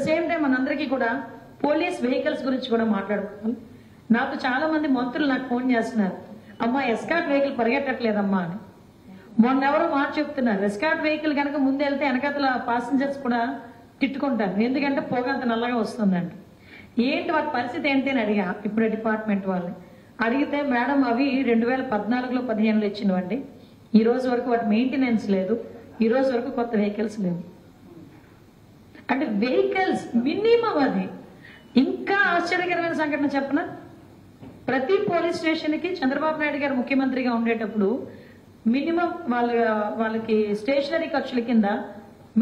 Same time మనందరికీ కూడా police vehicles గురించి కూడా మాట్లాడుకోవాలి. నాకు చాలా మంది మంత్రులు నాకు ఫోన్ చేస్తున్నారు, అమ్మా ఎస్కాట్ వెహికల్ పరిగెట్టట్లేదమ్మా అని. మొన్న ఎవరో మాట చెప్తున్నారు, ఎస్కాట్ వెహికల్ కనుక ముందు వెళ్తే వెనకాతల ప్యాసింజర్స్ కూడా తిట్టుకుంటారు, ఎందుకంటే పొగ అంత నల్లగా వస్తుందంట. ఏంటి వాటి పరిస్థితి ఏంటి అని అడిగా ఇప్పుడు డిపార్ట్మెంట్ వాళ్ళని. అడిగితే మేడం అవి 2014లో 15లో ఇచ్చినవండి, ఈ రోజు వరకు వాటి మెయింటెనెన్స్ లేదు, ఈ రోజు వరకు కొత్త వెహికల్స్ లేవు. అంటే వెహికల్స్ మినిమం అది. ఇంకా ఆశ్చర్యకరమైన సంఘటన చెప్పన, ప్రతి పోలీస్ స్టేషన్ కి చంద్రబాబు నాయుడు గారు ముఖ్యమంత్రిగా ఉండేటప్పుడు మినిమం వాళ్ళకి స్టేషనరీ ఖర్చుల కింద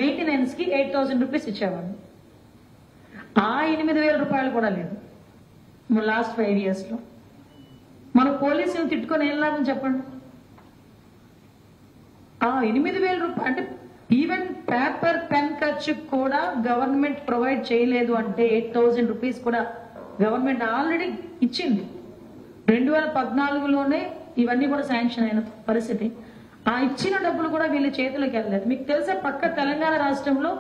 మెయింటెనెన్స్ కి 8,000 రూపీస్ ఇచ్చేవాళ్ళు. ఆ 8,000 రూపాయలు కూడా లేదు లాస్ట్ 5 years లో. మన పోలీసులు తిట్టుకొని ఏం లాభం చెప్పండి? ఆ 8,000 రూపాయలు అంటే ఈవెన్ పేపర్ పెన్ ఖర్చు కూడా గవర్నమెంట్ ప్రొవైడ్ చేయలేదు అంటే 8,000 రూపీస్ కూడా గవర్నమెంట్ ఆల్రెడీ ఇచ్చింది. 2014లోనే ఇవన్నీ కూడా శాంక్షన్ అయిన పరిస్థితి. ఆ ఇచ్చిన డబ్బులు కూడా వీళ్ళ చేతులకు వెళ్ళలేదు. మీకు తెలుసా, పక్క తెలంగాణ రాష్ట్రంలో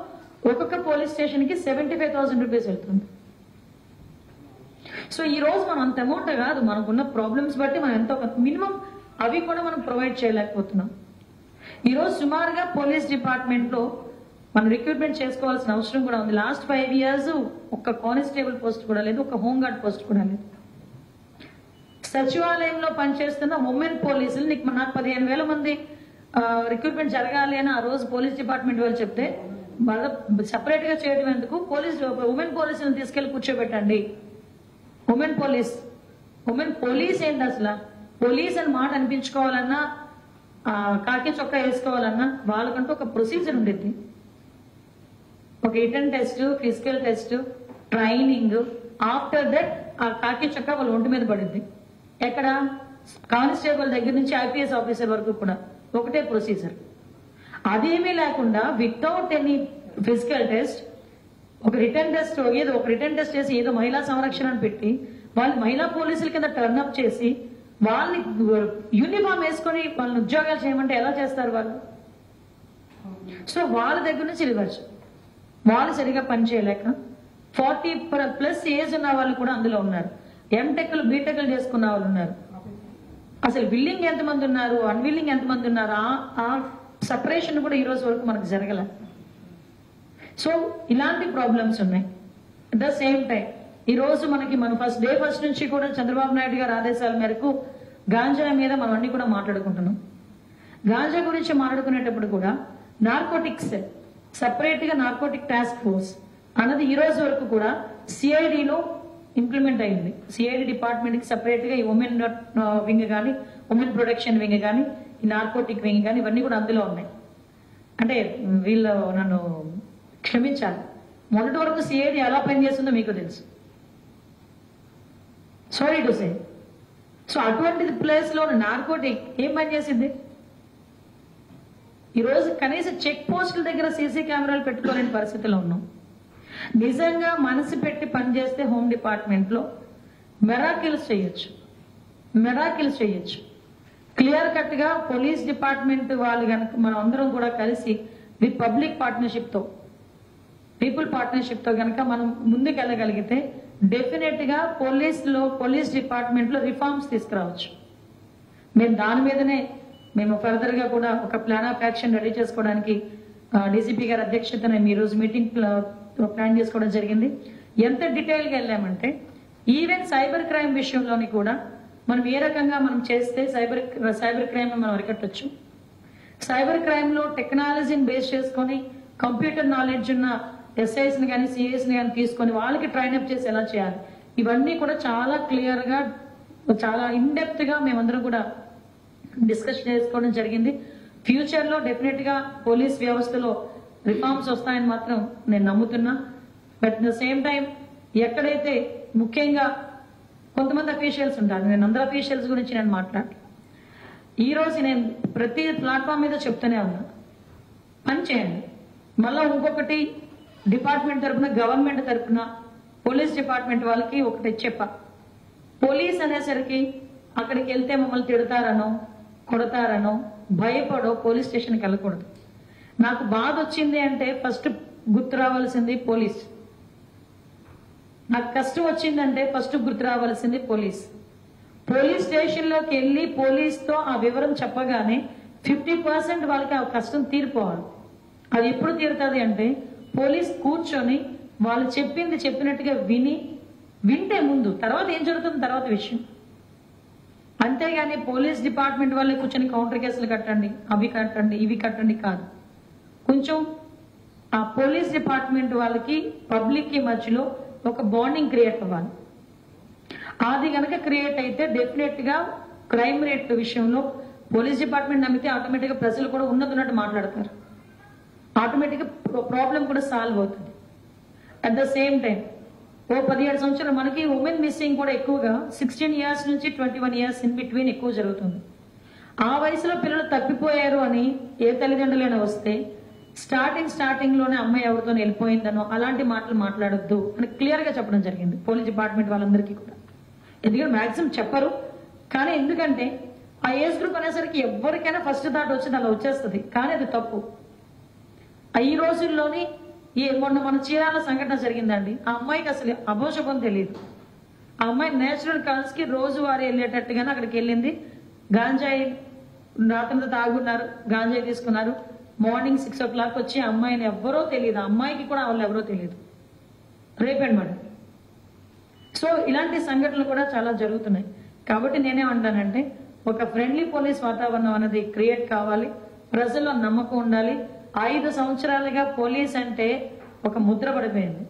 ఒక్కొక్క పోలీస్ స్టేషన్ కి 75,000 రూపీస్ వెళ్తుంది. సో ఈ రోజు మనం అంత అమౌంట్ కాదు, మనకున్న ప్రాబ్లమ్స్ బట్టి మనం ఎంతో మినిమం అవి కూడా మనం ప్రొవైడ్ చేయలేకపోతున్నాం. ఈ రోజు సుమారుగా పోలీస్ డిపార్ట్మెంట్ లో మనం రిక్రూట్మెంట్ చేసుకోవాల్సిన అవసరం కూడా ఉంది. లాస్ట్ 5 years ఒక్క కానిస్టేబుల్ పోస్ట్ కూడా లేదు, ఒక హోంగార్డ్ పోస్ట్ కూడా లేదు. సచివాలయంలో పనిచేస్తున్న ఉమెన్ పోలీసులు నాకు 15,000 మంది రిక్రూట్మెంట్ జరగాలి అని ఆ రోజు పోలీస్ డిపార్ట్మెంట్ వాళ్ళు చెప్తే, సపరేట్ గా చేయడం ఎందుకు, ఉమెన్ పోలీసులను తీసుకెళ్లి కూర్చోబెట్టండి. ఉమెన్ పోలీస్ ఏంటి అసలు? పోలీస్ అని మాట అనిపించుకోవాలన్నా, కాకి చొక్కా వేసుకోవాలన్నా వాళ్ళకంటూ ఒక ప్రొసీజర్ ఉండేది. ఒక written test, physical test, training, after that ఆ కాకి చొక్కా వాళ్ళ ఒంటి మీద పడింది. ఎక్కడ? కానిస్టేబుల్ దగ్గర నుంచి ఐపీఎస్ ఆఫీసర్ వరకు కూడా ఒకటే ప్రొసీజర్. అదేమీ లేకుండా వితౌట్ ఎనీ ఫిజికల్ టెస్ట్, ఒక రిటర్న్ టెస్ట్ చేసి ఏదో మహిళా సంరక్షణ అని పెట్టి వాళ్ళు మహిళా పోలీసుల కింద టర్న్అప్ చేసి వాళ్ళని యూనిఫామ్ వేసుకొని వాళ్ళని ఉద్యోగాలు చేయమంటే ఎలా చేస్తారు వాళ్ళు? సో వాళ్ళ దగ్గర నుంచి రివర్స్, వాళ్ళు సరిగా పనిచేయలేక 40+ ఏజ్ ఉన్న వాళ్ళు కూడా అందులో ఉన్నారు. ఎంటెక్లు బీటెక్లు చేసుకున్న వాళ్ళు ఉన్నారు. అసలు విల్లింగ్ ఎంతమంది ఉన్నారు, అన్విల్లింగ్ ఎంతమంది ఉన్నారు, ఆ సపరేషన్ కూడా ఈ రోజు వరకు మనకు జరగల. సో ఇలాంటి ప్రాబ్లమ్స్ ఉన్నాయి. అట్ ద సేమ్ టైం ఈ రోజు మన ఫస్ట్ నుంచి కూడా చంద్రబాబు నాయుడు గారి ఆదేశాల మేరకు గాంజా మీద మనం అన్ని కూడా మాట్లాడుకుంటున్నాం. గాంజా గురించి మాట్లాడుకునేటప్పుడు కూడా నార్కోటిక్స్ సపరేట్ గా నార్కోటిక్ టాస్క్ ఫోర్స్ అన్నది ఈ రోజు వరకు కూడా సిఐడిలో ఇంప్లిమెంట్ అయింది. సిఐడి డిపార్ట్మెంట్ కి సపరేట్ గా ఈ ఉమెన్ వింగ్ కానీ, ఉమెన్ ప్రొటెక్షన్ వింగ్ కానీ, ఈ నార్కోటిక్ వింగ్ కానీ ఇవన్నీ కూడా అందులో ఉన్నాయి. అంటే వీళ్ళు నన్ను క్షమించాలి, మొదటి వరకు సిఐడి ఎలా పనిచేస్తుందో మీకు తెలుసు. Sorry to say. సో అటువంటి ప్లేస్ లో నార్కోటిక్ ఏం పనిచేసింది? ఈరోజు కనీసం చెక్ పోస్టుల దగ్గర సీసీ కెమెరాలు పెట్టుకోలేని పరిస్థితిలో ఉన్నాం. నిజంగా మనసు పెట్టి పనిచేస్తే హోమ్ డిపార్ట్మెంట్ లో మెరాకిల్స్ చేయొచ్చు. క్లియర్ కట్ గా పోలీస్ డిపార్ట్మెంట్ వాళ్ళు కనుక మనం అందరం కూడా కలిసి విత్ పబ్లిక్ పార్ట్నర్షిప్ తో, పీపుల్ పార్ట్నర్షిప్ తో కనుక మనం ముందుకు వెళ్ళగలిగితే డెఫినెట్ గా పోలీస్ డిపార్ట్మెంట్ లో రిఫార్మ్స్ తీసుకురావచ్చు. మేము దాని మీదనే ఫర్దర్ గా కూడా ఒక ప్లాన్ ఆఫ్ యాక్షన్ రెడీ చేసుకోవడానికి డీసీపీ గారి అధ్యక్షతన ఈ రోజు మీటింగ్ ప్లాన్ చేసుకోవడం జరిగింది. ఎంత డీటెయిల్ గా వెళ్ళామంటే ఈవెన్ సైబర్ క్రైమ్ విషయంలోని కూడా మనం ఏ రకంగా మనం చేస్తే సైబర్ క్రైమ్ మనం అరికట్టొచ్చు. సైబర్ క్రైమ్ లో టెక్నాలజీని బేస్ చేసుకొని కంప్యూటర్ నాలెడ్జ్ ఉన్న ఎస్ఐస్ ని కానీ, సిఐస్ ని కానీ తీసుకొని వాళ్ళకి ట్రైన్అప్ చేసి ఎలా చేయాలి, ఇవన్నీ కూడా చాలా క్లియర్ గా, చాలా ఇన్ డెప్త్ గా మేమందరం కూడా డిస్కస్ చేసుకోవడం జరిగింది. ఫ్యూచర్ లో డెఫినెట్ గా పోలీస్ వ్యవస్థలో రిఫార్మ్స్ వస్తాయని మాత్రం నేను నమ్ముతున్నా. But at the same time ఎక్కడైతే ముఖ్యంగా కొంతమంది అఫీషియల్స్ ఉంటారు, నేను అందరు అఫీషియల్స్ గురించి నేను మాట్లాడాను. ఈ రోజు నేను ప్రతి ప్లాట్ఫామ్ మీద చెప్తూనే ఉన్నా, పని చేయండి. మళ్ళా ఇంకొకటి డిపార్ట్మెంట్ తరఫున, గవర్నమెంట్ తరఫున పోలీస్ డిపార్ట్మెంట్ వాళ్ళకి ఒకటి చెప్పా, పోలీస్ అనేసరికి అక్కడికి వెళ్తే మమ్మల్ని తిడతారనో కొడతారనో భయపడో పోలీస్ స్టేషన్కి వెళ్ళకూడదు. నాకు బాధ వచ్చింది అంటే ఫస్ట్ గుర్తు రావాల్సింది పోలీస్. నాకు కష్టం వచ్చిందంటే ఫస్ట్ గుర్తు రావాల్సింది పోలీస్ స్టేషన్ లోకి వెళ్ళి పోలీస్తో ఆ వివరం చెప్పగానే 50% వాళ్ళకి ఆ కష్టం తీరిపోవాలి. అది ఎప్పుడు తీరుతుంది అంటే పోలీస్ కూర్చొని వాళ్ళు చెప్పింది చెప్పినట్టుగా వింటే ముందు, తర్వాత ఏం జరుగుతుంది తర్వాత విషయం. అంతేగాని పోలీస్ డిపార్ట్మెంట్ వాళ్ళే కూర్చొని కౌంటర్ కేసులు కట్టండి, అవి కట్టండి, ఇవి కట్టండి కాదు. కొంచెం ఆ పోలీస్ డిపార్ట్మెంట్ వాళ్ళకి పబ్లిక్ కి మధ్యలో ఒక బాండింగ్ క్రియేట్ అవ్వాలి. అది కనుక క్రియేట్ అయితే డెఫినెట్ గా క్రైమ్ రేట్ విషయంలో పోలీస్ డిపార్ట్మెంట్ నమ్మితే ఆటోమేటిక్ గా ప్రజలు కూడా ఉన్నట్టు మాట్లాడతారు, ఆటోమేటిక్ గా ప్రాబ్లం కూడా సాల్వ్ అవుతుంది. అట్ ద సేమ్ టైం 17 సంవత్సరాలు మనకి ఉమెన్ మిస్సింగ్ కూడా ఎక్కువగా 16 years నుంచి 21 years ఇన్ బిట్వీన్ ఎక్కువ జరుగుతుంది. ఆ వయసులో పిల్లలు తప్పిపోయారు అని ఏ తల్లిదండ్రులైనా వస్తే స్టార్టింగ్ లోనే అమ్మాయి ఎవరితో వెళ్ళిపోయిందనో అలాంటి మాటలు మాట్లాడొద్దు అని క్లియర్ గా చెప్పడం జరిగింది పోలీస్ డిపార్ట్మెంట్ వాళ్ళందరికీ కూడా. ఎందుకంటే మాక్సిమం చెప్పరు, కానీ ఎందుకంటే ఆ ఏజ్ గ్రూప్ అనేసరికి ఎవరికైనా ఫస్ట్ థాట్ వచ్చి అలా వచ్చేస్తుంది, కానీ అది తప్పు. ఈ రోజుల్లోని మొన్న మన చీరాల సంఘటన జరిగిందండి. ఆ అమ్మాయికి అసలు అభోషభం తెలియదు. ఆ అమ్మాయి నేచురల్ కాల్స్ కి రోజువారీ వెళ్ళేటట్టుగానే అక్కడికి వెళ్ళింది. గాంజాయి రాత్రంతా తాగున్నారు, గాంజాయి తీసుకున్నారు. మార్నింగ్ 6 o'clock వచ్చి అమ్మాయిని ఎవరో తెలియదు, అమ్మాయికి కూడా వాళ్ళు ఎవరో తెలియదు, రేప్ అండ్ మర్డర్. సో ఇలాంటి సంఘటనలు కూడా చాలా జరుగుతున్నాయి. కాబట్టి నేనేమంటానంటే ఒక ఫ్రెండ్లీ పోలీస్ వాతావరణం అనేది క్రియేట్ కావాలి, ప్రజల్లో నమ్మకం ఉండాలి. 5 సంవత్సరాలుగా పోలీస్ అంటే ఒక ముద్ర పడిపోయింది.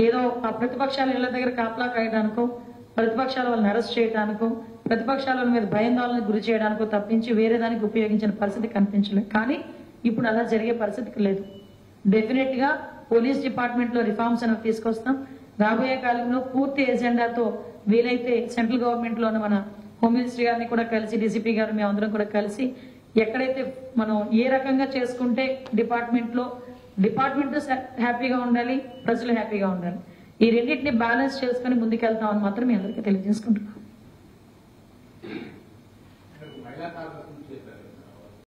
ఏదో ఆ ప్రతిపక్షాల ఇళ్ల దగ్గర కాపలా కాయడానికో, ప్రతిపక్షాల వాళ్ళని అరెస్ట్ చేయడానికో, ప్రతిపక్షాల మీద భయాందోళనకు గురి చేయడానికో తప్పించి వేరే దానికి ఉపయోగించిన పరిస్థితి కనిపించలేదు. కానీ ఇప్పుడు అలా జరిగే పరిస్థితికి లేదు. డెఫినెట్ గా పోలీస్ డిపార్ట్మెంట్ లో రిఫార్మ్స్ అనేవి తీసుకొస్తాం. రాబోయే కాలంలో పూర్తి ఎజెండాతో వీలైతే సెంట్రల్ గవర్నమెంట్ లోని మన హోమ్ మినిస్టర్ గారిని కూడా కలిసి, డీసీపీ గారు మేమందరం కూడా కలిసి ఎక్కడైతే మనం ఏ రకంగా చేసుకుంటే డిపార్ట్మెంట్ హ్యాపీగా ఉండాలి, ప్రజలు హ్యాపీగా ఉండాలి, ఈ రెండింటిని బ్యాలెన్స్ చేసుకుని ముందుకెళ్తామని మాత్రం మీ అందరికీ తెలియజేసుకుంటున్నాం.